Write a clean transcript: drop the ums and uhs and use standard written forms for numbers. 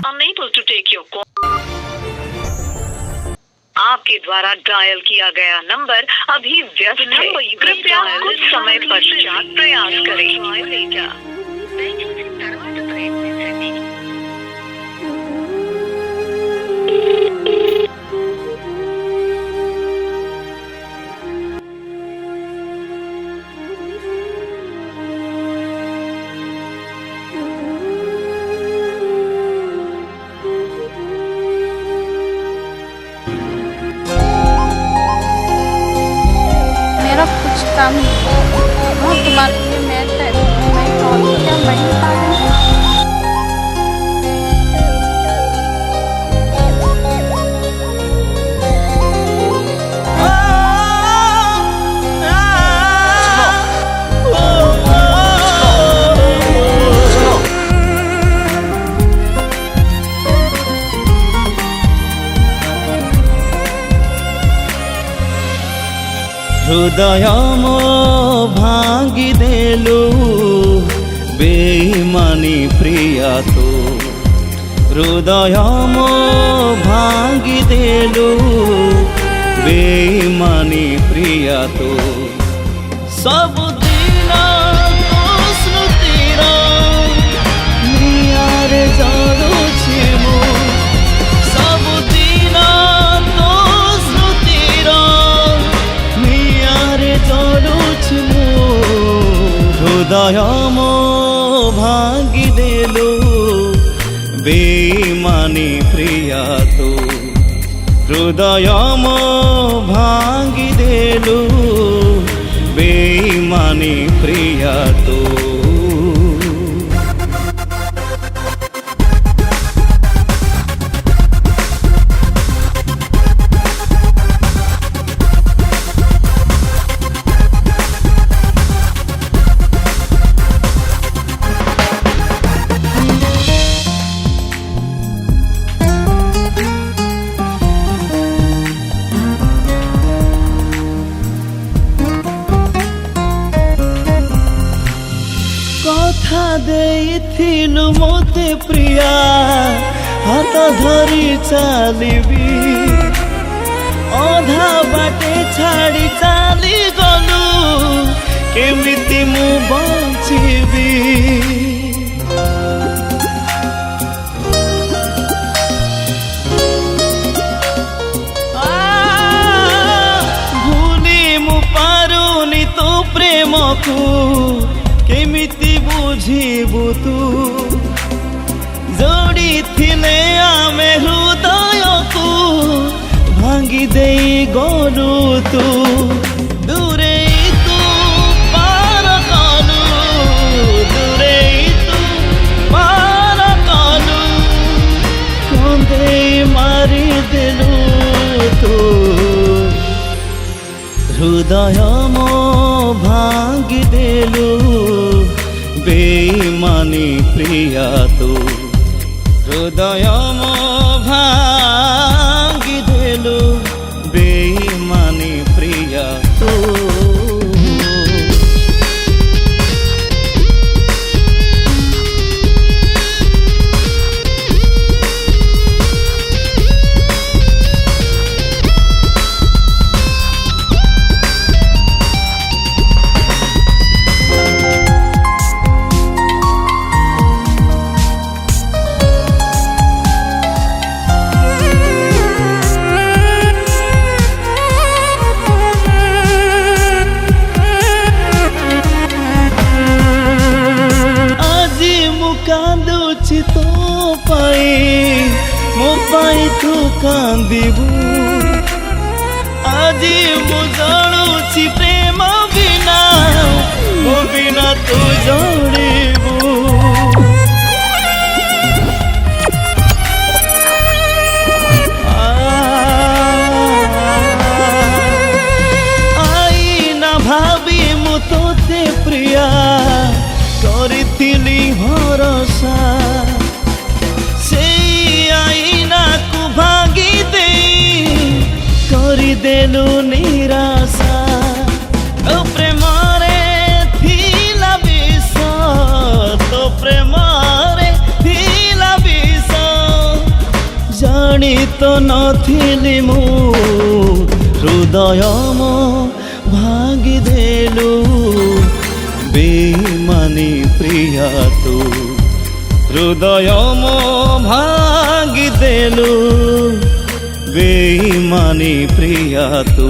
Unable to take your call. आपके द्वारा dial किया गया नंबर अभी व्यस्त है। कृपया कुछ समय पश्चात प्रयास करें। मेरा कुछ काम हाँ तुम्हारे लिए मैं कॉल किया मैं बता रही हृदय मो भांगी देलु बेईमानी प्रिया तो हृदय मो भांगी देलु बेईमानी प्रिया तो सब दिन तो स्मृतिर नियारे जालुछि मु सब दिन तो स्मृतिर चलुछि मु हृदय मो भांगी देलु बेईमानी प्रिया तो हृदय मो भांगी देलु बेईमानी प्रिया तो कथा देइथिलु मोते प्रिया हाथ धरी चलिबी अधा बाटे छाड़ी चली गलु केमिति मु बंचिबी भूली मु पारुनी तो प्रेम को केमिति बुझिबु तू जोड़ी थिले आमे हृदय को भांगी देई गलु तू दूरे तू पार कलु दूरे तू पार कलु कंदे मारी देलु तू हृदय मो भांगी देलु बेईमानी प्रिया तो हृदय मो भांगी देलु बेईमानी प्रिया तो कांदुछि तो पाई मो पाई तू कांदिबु आजी मु जानुछि प्रेम बिना मो बिना तू जोड़िबु आई ना भाभी मु तोते प्रिया करिथिली भरोसा से आईना को भांगी दे କରିଦେଲୁ ନିରାଶା ପ୍ରେମରେ ଥିଲା ବିଷ नथिली मु हृदय मो भांगिदेलु बेईमानी प्रिया तू हृदय मो भांगिदेलु बेईमानी प्रिया तू।